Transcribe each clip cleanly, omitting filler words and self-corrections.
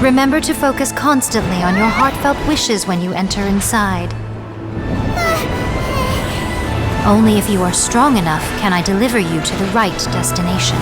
Remember to focus constantly on your heartfelt wishes when you enter inside. Only if you are strong enough can I deliver you to the right destination.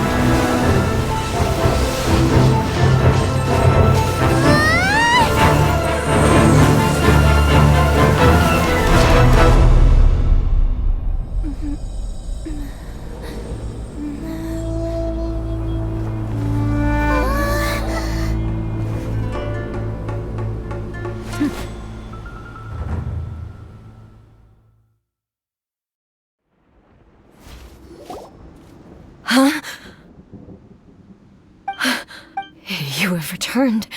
Huh? You have returned.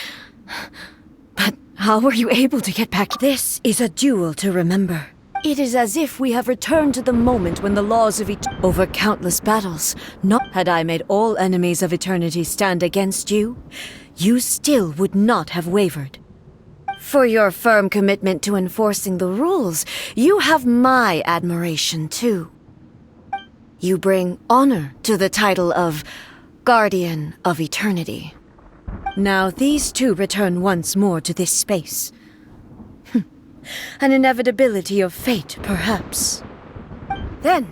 But how were you able to get back? This is a duel to remember. It is as if we have returned to the moment when the laws of over countless battles. Not had I made all enemies of eternity stand against you, you still would not have wavered. For your firm commitment to enforcing the rules, you have my admiration too. You bring honor to the title of Guardian of Eternity. Now these two return once more to this space. An inevitability of fate, perhaps. Then,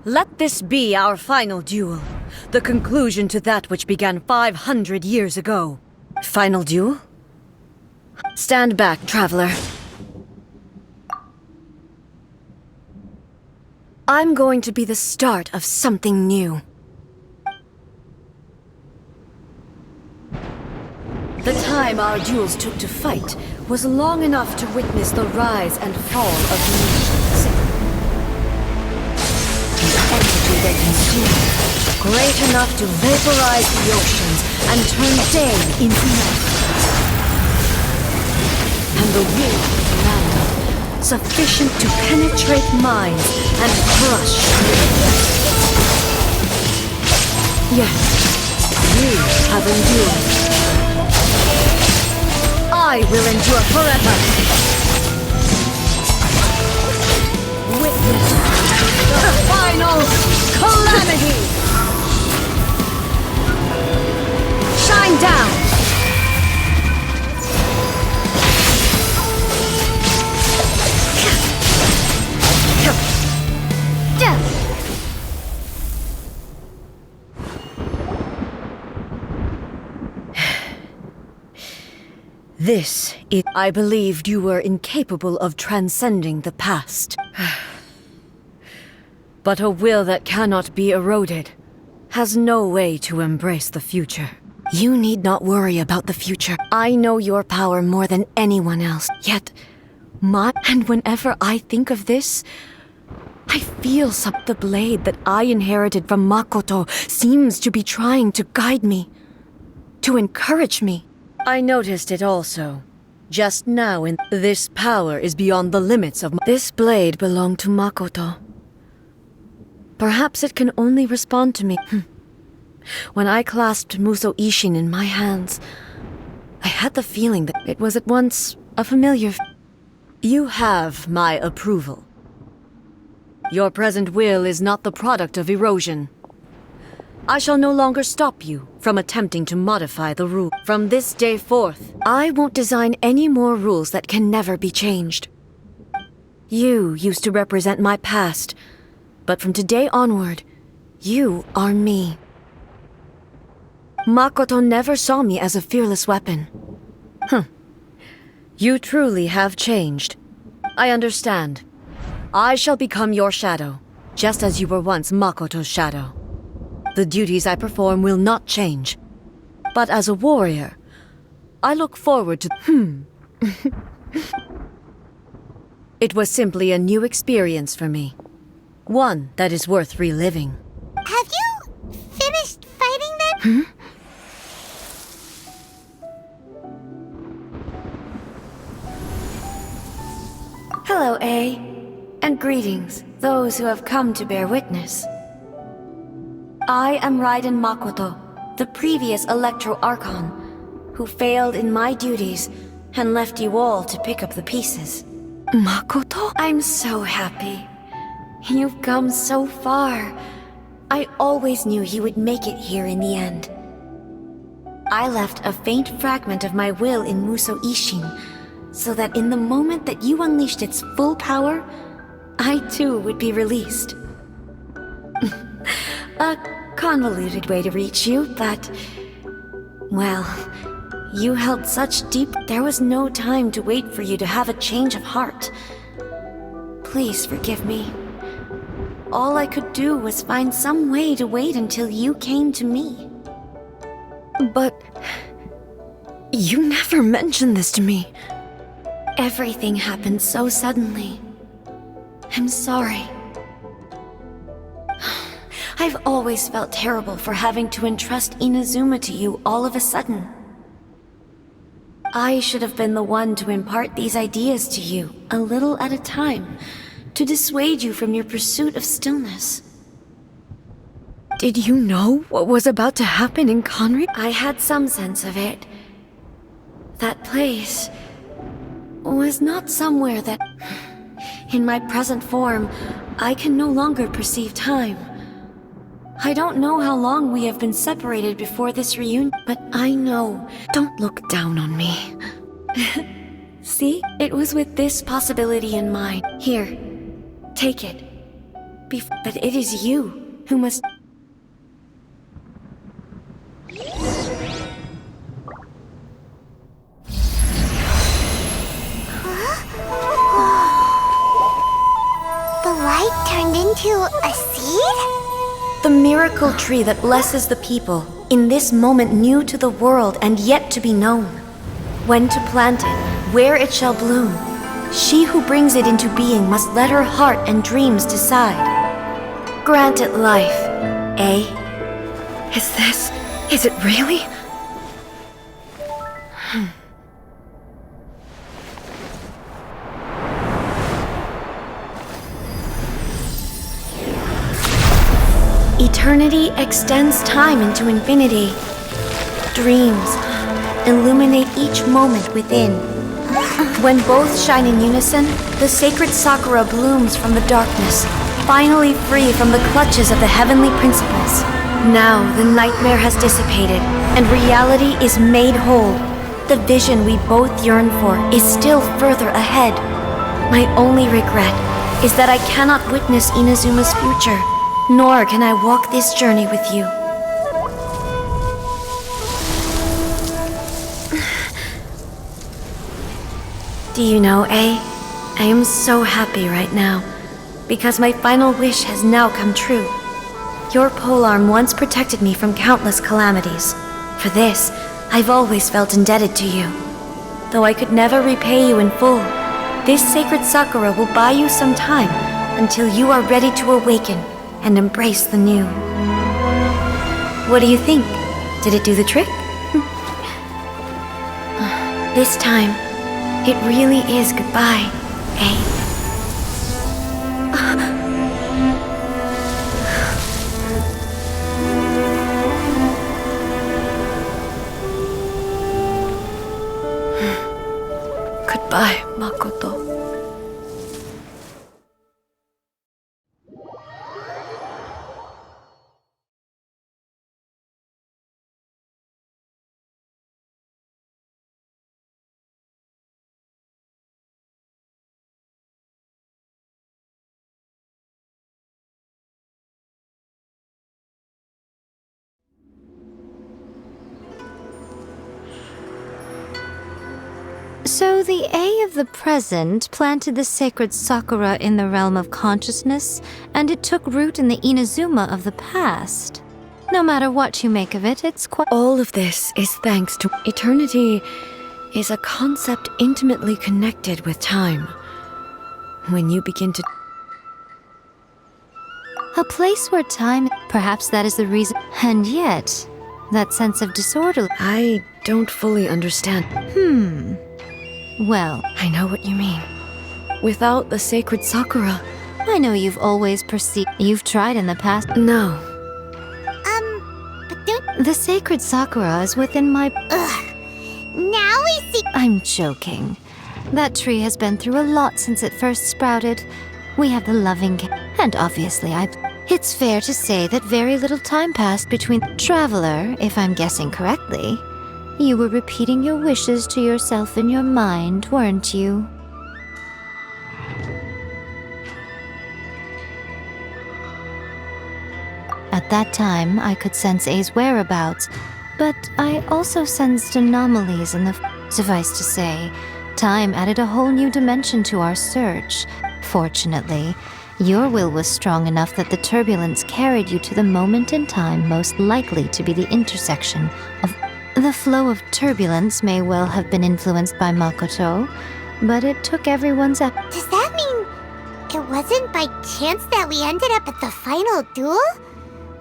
let this be our final duel. The conclusion to that which began 500 years ago. Final duel? Stand back, traveler. I'm going to be the start of something new. The time our duels took to fight was long enough to witness the rise and fall of nations. The entity they consumed, great enough to vaporize the oceans and turn day into night. And the will of man, sufficient to penetrate minds and crush millions. Yet, you have endured. I will endure forever. Witness the final calamity. Shine down. This is... I believed you were incapable of transcending the past. But a will that cannot be eroded has no way to embrace the future. You need not worry about the future. I know your power more than anyone else. Yet, and whenever I think of this, I feel the blade that I inherited from Makoto seems to be trying to guide me, to encourage me. I noticed it also. Just now this power is beyond the limits of this blade belonged to Makoto. Perhaps it can only respond to me. When I clasped Muso Ishin in my hands, I had the feeling that it was at once a familiar... You have my approval. Your present will is not the product of erosion. I shall no longer stop you from attempting to modify the rule. From this day forth, I won't design any more rules that can never be changed. You used to represent my past, but from today onward, you are me. Makoto never saw me as a fearless weapon. You truly have changed. I understand. I shall become your shadow, just as you were once Makoto's shadow. The duties I perform will not change. But as a warrior, I look forward to... It was simply a new experience for me. One that is worth reliving. Have you finished fighting then? Hello, A. And greetings, those who have come to bear witness. I am Raiden Makoto, the previous Electro Archon, who failed in my duties and left you all to pick up the pieces. Makoto? I'm so happy. You've come so far. I always knew you would make it here in the end. I left a faint fragment of my will in Muso Ishin, so that in the moment that you unleashed its full power, I too would be released. A convoluted way to reach you, but... well, you held such deep... there was no time to wait for you to have a change of heart. Please forgive me. All I could do was find some way to wait until you came to me. But... you never mentioned this to me. Everything happened so suddenly. I'm sorry. I've always felt terrible for having to entrust Inazuma to you all of a sudden. I should have been the one to impart these ideas to you, a little at a time, to dissuade you from your pursuit of stillness. Did you know what was about to happen in Conry? I had some sense of it. That place was not somewhere that... in my present form, I can no longer perceive time. I don't know how long we have been separated before this reunion, but I know. Don't look down on me. See? It was with this possibility in mind. Here, take it. But it is you who must... The light turned into a seed? The miracle tree that blesses the people, in this moment new to the world and yet to be known. When to plant it, where it shall bloom. She who brings it into being must let her heart and dreams decide. Grant it life, eh? Is it really? Eternity extends time into infinity. Dreams illuminate each moment within. When both shine in unison, the sacred Sakura blooms from the darkness, finally free from the clutches of the heavenly principles. Now the nightmare has dissipated, and reality is made whole. The vision we both yearn for is still further ahead. My only regret is that I cannot witness Inazuma's future. Nor can I walk this journey with you. Do you know, I am so happy right now, because my final wish has now come true. Your polearm once protected me from countless calamities. For this, I've always felt indebted to you. Though I could never repay you in full, this sacred Sakura will buy you some time until you are ready to awaken and embrace the new. What do you think? Did it do the trick? This time, it really is goodbye, eh? Goodbye, Makoto. So the A of the present planted the sacred Sakura in the realm of consciousness, and it took root in the Inazuma of the past. No matter what you make of it, it's quite... All of this is thanks to... Eternity is a concept intimately connected with time. When you begin to... A place where time... Perhaps that is the reason... And yet, that sense of disorder... I don't fully understand. Well, I know what you mean. Without the sacred Sakura... I know you've always perceived... You've tried in the past... No. But don't... The sacred Sakura is within my... Now we see... I'm joking. That tree has been through a lot since it first sprouted. We have the loving... And obviously It's fair to say that very little time passed between... Traveler, if I'm guessing correctly. You were repeating your wishes to yourself in your mind, weren't you? At that time, I could sense A's whereabouts, but I also sensed anomalies in the... Suffice to say, time added a whole new dimension to our search. Fortunately, your will was strong enough that the turbulence carried you to the moment in time most likely to be the intersection of... The flow of turbulence may well have been influenced by Makoto, but it took everyone's... Does that mean it wasn't by chance that we ended up at the final duel?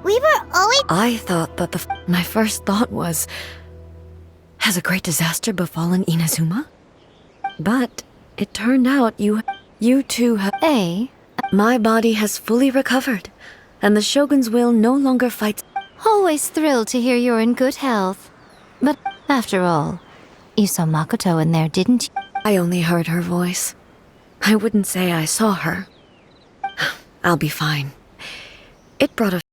We were always... I thought that my first thought was, has a great disaster befallen Inazuma? But it turned out you two have... My body has fully recovered, and the Shogun's will no longer fights... Always thrilled to hear you're in good health. But after all, you saw Makoto in there, didn't you? I only heard her voice. I wouldn't say I saw her. I'll be fine. It brought a